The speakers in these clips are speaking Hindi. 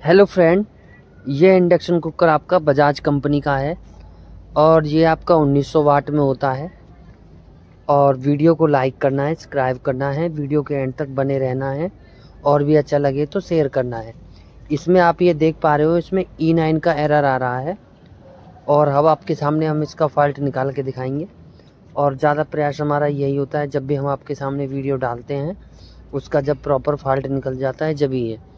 हेलो फ्रेंड, ये इंडक्शन कुकर आपका बजाज कंपनी का है और ये आपका 1900 वाट में होता है। और वीडियो को लाइक करना है, सब्सक्राइब करना है, वीडियो के एंड तक बने रहना है और भी अच्छा लगे तो शेयर करना है। इसमें आप ये देख पा रहे हो, इसमें E9 का एरर आ रहा है और अब आपके सामने हम इसका फॉल्ट निकाल के दिखाएंगे। और ज़्यादा प्रयास हमारा यही होता है, जब भी हम आपके सामने वीडियो डालते हैं उसका जब प्रॉपर फॉल्ट निकल जाता है जब ही है।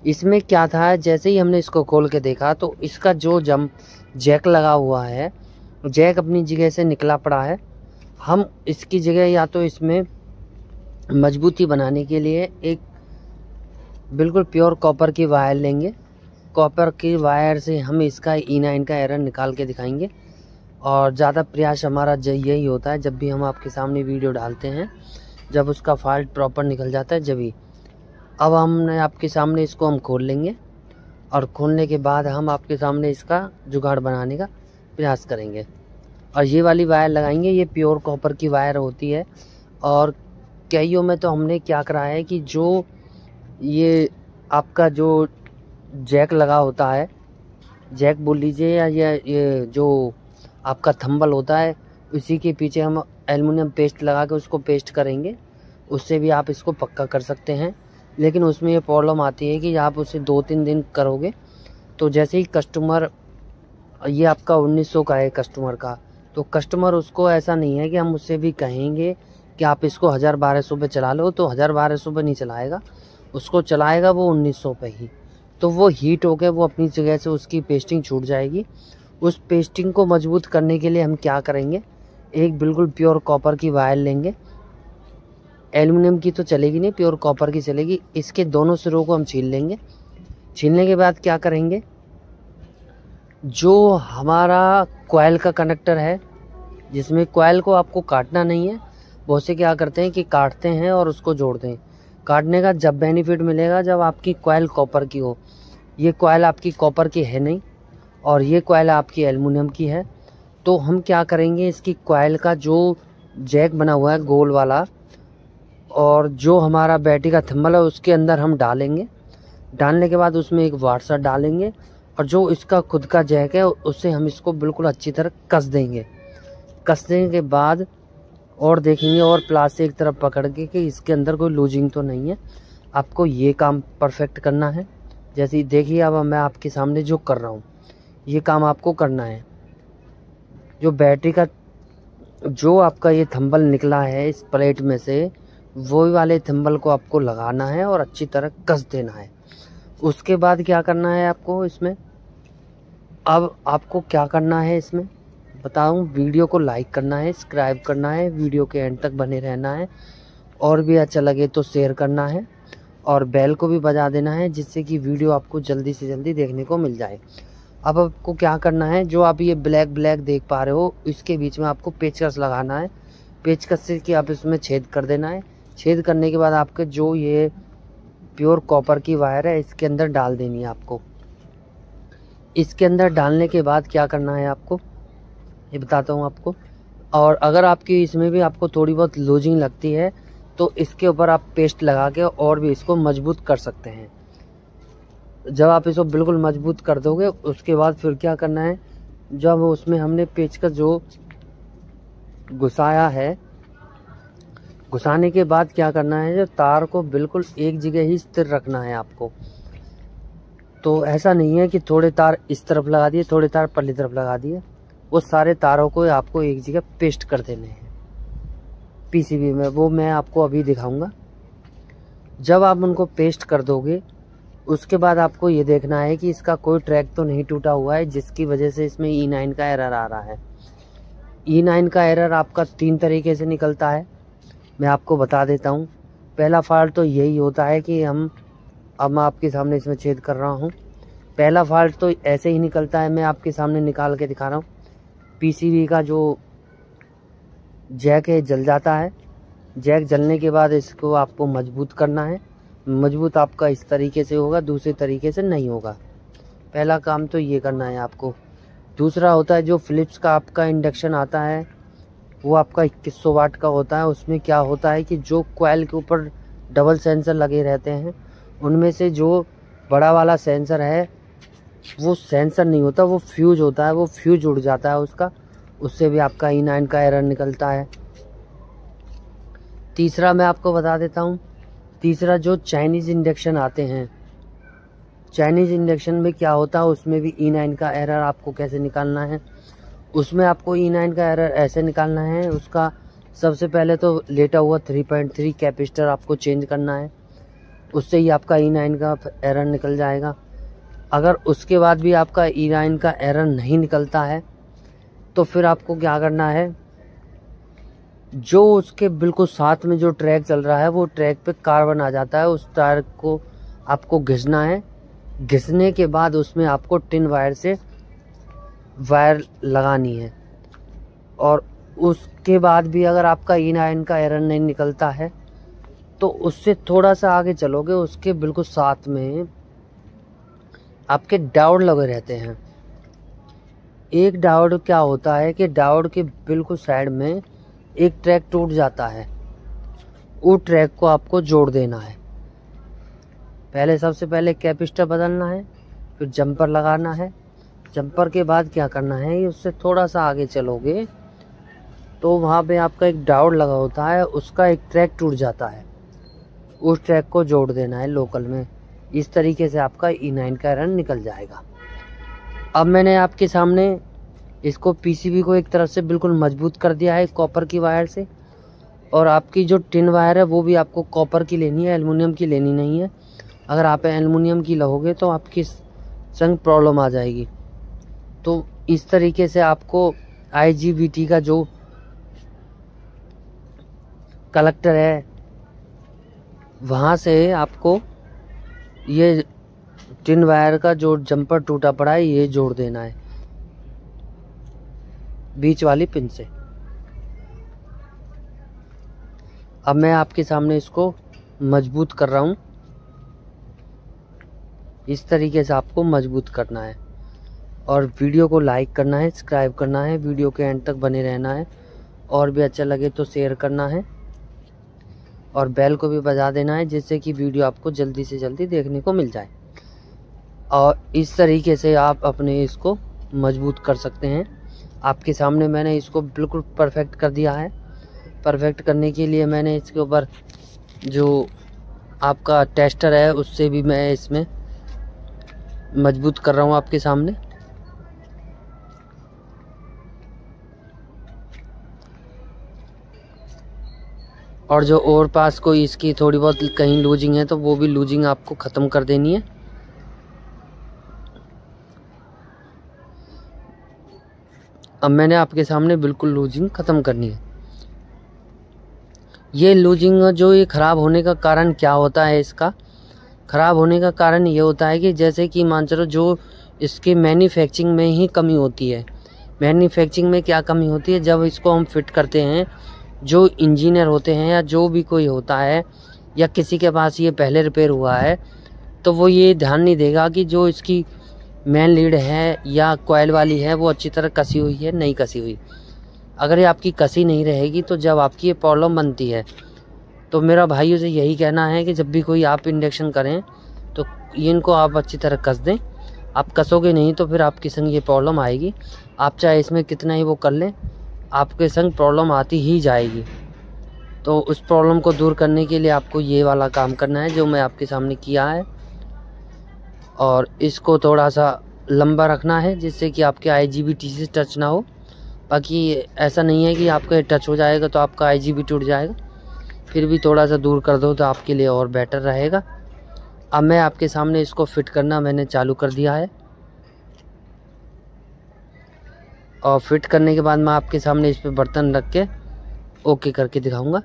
इसमें क्या था, जैसे ही हमने इसको खोल के देखा तो इसका जो जैक लगा हुआ है, जैक अपनी जगह से निकला पड़ा है। हम इसकी जगह या तो इसमें मजबूती बनाने के लिए एक बिल्कुल प्योर कॉपर की वायर लेंगे। कॉपर की वायर से हम इसका E9 का एरर निकाल के दिखाएंगे। और ज़्यादा प्रयास हमारा यही होता है, जब भी हम आपके सामने वीडियो डालते हैं जब उसका फॉल्ट प्रॉपर निकल जाता है जब ही। अब हमने आपके सामने इसको हम खोल लेंगे और खोलने के बाद हम आपके सामने इसका जुगाड़ बनाने का प्रयास करेंगे। और ये वाली वायर लगाएंगे, ये प्योर कॉपर की वायर होती है। और कईयों में तो हमने क्या करा है कि जो ये आपका जो जैक लगा होता है, जैक बोल लीजिए या ये जो आपका थंबल होता है, उसी के पीछे हम एल्युमिनियम पेस्ट लगा के उसको पेस्ट करेंगे। उससे भी आप इसको पक्का कर सकते हैं। लेकिन उसमें ये प्रॉब्लम आती है कि आप उसे 2-3 दिन करोगे तो जैसे ही कस्टमर, ये आपका 1900 का है कस्टमर का, तो कस्टमर उसको ऐसा नहीं है कि हम उससे भी कहेंगे कि आप इसको 1000-1200 पे चला लो तो 1000-1200 पे नहीं चलाएगा, उसको चलाएगा वो 1900 पे ही। तो वो हीट होकर वो अपनी जगह से उसकी पेस्टिंग छूट जाएगी। उस पेस्टिंग को मजबूत करने के लिए हम क्या करेंगे, एक बिल्कुल प्योर कॉपर की वायर लेंगे। एल्युमिनियम की तो चलेगी नहीं, प्योर कॉपर की चलेगी। इसके दोनों सिरों को हम छील लेंगे। छीलने के बाद क्या करेंगे, जो हमारा कॉइल का कनेक्टर है, जिसमें कॉइल को आपको काटना नहीं है, बहुत से क्या करते हैं कि काटते हैं और उसको जोड़ते हैं। काटने का जब बेनिफिट मिलेगा जब आपकी कॉइल कॉपर की हो। ये कॉइल आपकी कॉपर की है नहीं और ये कॉइल आपकी एल्युमिनियम की है। तो हम क्या करेंगे, इसकी कॉइल का जो जैक बना हुआ है गोल वाला और जो हमारा बैटरी का थंबल है उसके अंदर हम डालेंगे। डालने के बाद उसमें एक वाटसर डालेंगे और जो इसका खुद का जैक है उससे हम इसको बिल्कुल अच्छी तरह कस देंगे। कसने के बाद और देखेंगे और प्लास से एक तरफ पकड़ के कि इसके अंदर कोई लूजिंग तो नहीं है। आपको ये काम परफेक्ट करना है। जैसे देखिए अब मैं आपके सामने जो कर रहा हूँ ये काम आपको करना है। जो बैटरी का जो आपका ये थंबल निकला है इस प्लेट में से, वो वाले थंबल को आपको लगाना है और अच्छी तरह कस देना है। उसके बाद क्या करना है आपको इसमें, अब आपको क्या करना है इसमें बताऊं, वीडियो को लाइक करना है, सब्सक्राइब करना है, वीडियो के एंड तक बने रहना है और भी अच्छा लगे तो शेयर करना है और बेल को भी बजा देना है, जिससे कि वीडियो आपको जल्दी से जल्दी देखने को मिल जाए। अब आपको क्या करना है, जो आप ये ब्लैक देख पा रहे हो इसके बीच में आपको पेचकस लगाना है। पेचकस से कि आप इसमें छेद कर देना है। छेद करने के बाद आपके जो ये प्योर कॉपर की वायर है इसके अंदर डाल देनी है आपको। इसके अंदर डालने के बाद क्या करना है आपको ये बताता हूँ आपको। और अगर आपकी इसमें भी आपको थोड़ी बहुत लूजिंग लगती है तो इसके ऊपर आप पेस्ट लगा के और भी इसको मजबूत कर सकते हैं। जब आप इसको बिल्कुल मजबूत कर दोगे उसके बाद फिर क्या करना है, जब उसमें हमने पेचकस जो घुसाया है, घुसाने के बाद क्या करना है, जो तार को बिल्कुल एक जगह ही स्थिर रखना है आपको। तो ऐसा नहीं है कि थोड़े तार इस तरफ लगा दिए थोड़े तार पल्ली तरफ लगा दिए, वो सारे तारों को आपको एक जगह पेस्ट कर देने हैं पीसीबी में। वो मैं आपको अभी दिखाऊंगा। जब आप उनको पेस्ट कर दोगे उसके बाद आपको ये देखना है कि इसका कोई ट्रैक तो नहीं टूटा हुआ है, जिसकी वजह से इसमें E9 का एरर आ रहा है। E9 का एरर आपका 3 तरीके से निकलता है, मैं आपको बता देता हूँ। पहला फॉल्ट तो यही होता है कि अब मैं आपके सामने इसमें छेद कर रहा हूँ। पहला फॉल्ट तो ऐसे ही निकलता है, मैं आपके सामने निकाल के दिखा रहा हूँ। पीसीबी का जो जैक है जल जाता है। जैक जलने के बाद इसको आपको मजबूत करना है। मजबूत आपका इस तरीके से होगा, दूसरे तरीके से नहीं होगा। पहला काम तो ये करना है आपको। दूसरा होता है जो फिलिप्स का आपका इंडक्शन आता है, वो आपका 2100 वाट का होता है। उसमें क्या होता है कि जो कॉइल के ऊपर डबल सेंसर लगे रहते हैं उनमें से जो बड़ा वाला सेंसर है वो सेंसर नहीं होता, वो फ्यूज होता है, वो फ्यूज उड़ जाता है उसका, उससे भी आपका E9 का एरर निकलता है। तीसरा मैं आपको बता देता हूँ, तीसरा जो चाइनीज़ इंडक्शन आते हैं, चाइनीज़ इंडक्शन में क्या होता है, उसमें भी E9 का एरर आपको कैसे निकालना है। उसमें आपको E9 का एरर ऐसे निकालना है, उसका सबसे पहले तो लेटा हुआ 3.3 कैपेसिटर आपको चेंज करना है, उससे ही आपका E9 का एरर निकल जाएगा। अगर उसके बाद भी आपका E9 का एरर नहीं निकलता है तो फिर आपको क्या करना है, जो उसके बिल्कुल साथ में जो ट्रैक चल रहा है वो ट्रैक पे कार्बन आ जाता है, उस तार को आपको घिसना है। घिसने के बाद उसमें आपको टिन वायर से वायर लगानी है, और उसके बाद भी अगर आपका E9 का एरर नहीं निकलता है तो उससे थोड़ा सा आगे चलोगे, उसके बिल्कुल साथ में आपके डायोड लगे रहते हैं। एक डायोड क्या होता है कि डायोड के बिल्कुल साइड में एक ट्रैक टूट जाता है, वो ट्रैक को आपको जोड़ देना है। पहले सबसे पहले कैपेसिटर बदलना है, फिर जंपर लगाना है। जंपर के बाद क्या करना है, उससे थोड़ा सा आगे चलोगे तो वहाँ पे आपका एक डायोड लगा होता है, उसका एक ट्रैक टूट जाता है, उस ट्रैक को जोड़ देना है लोकल में। इस तरीके से आपका E9 का एरर निकल जाएगा। अब मैंने आपके सामने इसको पीसीबी को एक तरफ से बिल्कुल मजबूत कर दिया है कॉपर की वायर से, और आपकी जो टिन वायर है वो भी आपको कॉपर की लेनी है, एल्युमिनियम की लेनी नहीं है। अगर आप एल्युमिनियम की लोगे तो आपकी संग प्रॉब्लम आ जाएगी। तो इस तरीके से आपको IGBT का जो कलेक्टर है वहाँ से आपको ये टिन वायर का जो जंपर टूटा पड़ा है ये जोड़ देना है बीच वाली पिन से। अब मैं आपके सामने इसको मजबूत कर रहा हूँ। इस तरीके से आपको मजबूत करना है, और वीडियो को लाइक करना है, सब्सक्राइब करना है, वीडियो के एंड तक बने रहना है, और भी अच्छा लगे तो शेयर करना है, और बेल को भी बजा देना है जिससे कि वीडियो आपको जल्दी से जल्दी देखने को मिल जाए। और इस तरीके से आप अपने इसको मजबूत कर सकते हैं। आपके सामने मैंने इसको बिल्कुल परफेक्ट कर दिया है। परफेक्ट करने के लिए मैंने इसके ऊपर जो आपका टेस्टर है उससे भी मैं इसमें मजबूत कर रहा हूँ आपके सामने। और जो और पास कोई इसकी थोड़ी बहुत कहीं लूजिंग है तो वो भी लूजिंग आपको ख़त्म कर देनी है। अब मैंने आपके सामने बिल्कुल लूजिंग ख़त्म करनी है। ये लूजिंग जो ये ख़राब होने का कारण क्या होता है, इसका ख़राब होने का कारण ये होता है कि जैसे कि मान चलो जो इसके मैन्युफैक्चरिंग में ही कमी होती है। मैन्युफैक्चरिंग में क्या कमी होती है, जब इसको हम फिट करते हैं, जो इंजीनियर होते हैं या जो भी कोई होता है या किसी के पास ये पहले रिपेयर हुआ है तो वो ये ध्यान नहीं देगा कि जो इसकी मेन लीड है या कॉइल वाली है वो अच्छी तरह कसी हुई है नहीं कसी हुई। अगर ये आपकी कसी नहीं रहेगी तो जब आपकी ये प्रॉब्लम बनती है, तो मेरा भाइयों से यही कहना है कि जब भी कोई आप इंडक्शन करें तो इनको आप अच्छी तरह कस दें। आप कसोगे नहीं तो फिर आपके संग ये प्रॉब्लम आएगी। आप चाहे इसमें कितना ही वो कर लें, आपके संग प्रॉब्लम आती ही जाएगी। तो उस प्रॉब्लम को दूर करने के लिए आपको ये वाला काम करना है जो मैं आपके सामने किया है, और इसको थोड़ा सा लंबा रखना है जिससे कि आपके IGBT से टच ना हो। बाकी ऐसा नहीं है कि आपका टच हो जाएगा तो आपका IGBT टूट जाएगा, फिर भी थोड़ा सा दूर कर दो तो आपके लिए और बेटर रहेगा। अब मैं आपके सामने इसको फिट करना मैंने चालू कर दिया है, और फिट करने के बाद मैं आपके सामने इस पे बर्तन रख के ओके करके दिखाऊंगा।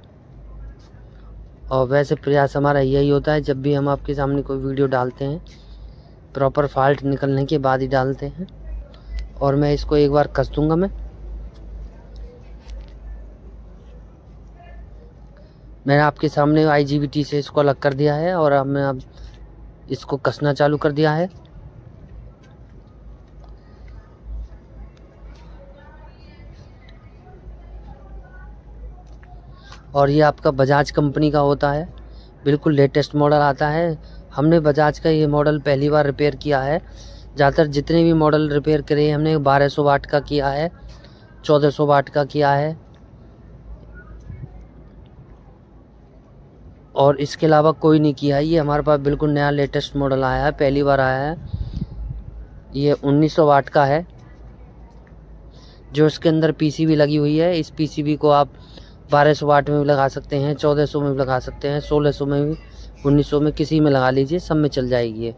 और वैसे प्रयास हमारा यही होता है, जब भी हम आपके सामने कोई वीडियो डालते हैं प्रॉपर फॉल्ट निकलने के बाद ही डालते हैं। और मैं इसको एक बार कस दूंगा। मैंने आपके सामने IGBT से इसको अलग कर दिया है, और अब मैं अब इसको कसना चालू कर दिया है। और ये आपका बजाज कंपनी का होता है, बिल्कुल लेटेस्ट मॉडल आता है। हमने बजाज का ये मॉडल पहली बार रिपेयर किया है। ज़्यादातर जितने भी मॉडल रिपेयर करे हमने 1200 वाट का किया है, 1400 वाट का किया है, और इसके अलावा कोई नहीं किया है। ये हमारे पास बिल्कुल नया लेटेस्ट मॉडल आया है, पहली बार आया है। ये 1900 वाट का है, जो इसके अंदर पीसीबी लगी हुई है। इस पीसीबी को आप 1200 वाट में भी लगा सकते हैं, 1400 में भी लगा सकते हैं, 1600 में भी, 1900 में, किसी में लगा लीजिए, सब में चल जाएगी ये।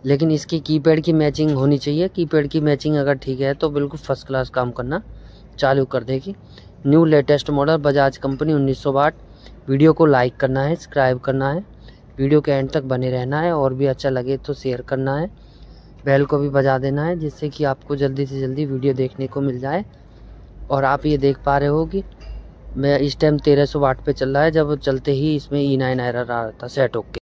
लेकिन इसकी कीपैड की मैचिंग होनी चाहिए। कीपैड की मैचिंग अगर ठीक है तो बिल्कुल फर्स्ट क्लास काम करना चालू कर देगी। New latest model Bajaj company 1900 वाट। वीडियो को लाइक करना है, सब्सक्राइब करना है, वीडियो के एंड तक बने रहना है, और भी अच्छा लगे तो शेयर करना है, बेल को भी बजा देना है, जिससे कि आपको जल्दी से जल्दी वीडियो देखने को मिल जाए। और आप ये देख पा रहे हो कि मैं इस टाइम 1300 वाट पे चल रहा है, जब चलते ही इसमें E9 एरर आ रहा था सेट होके।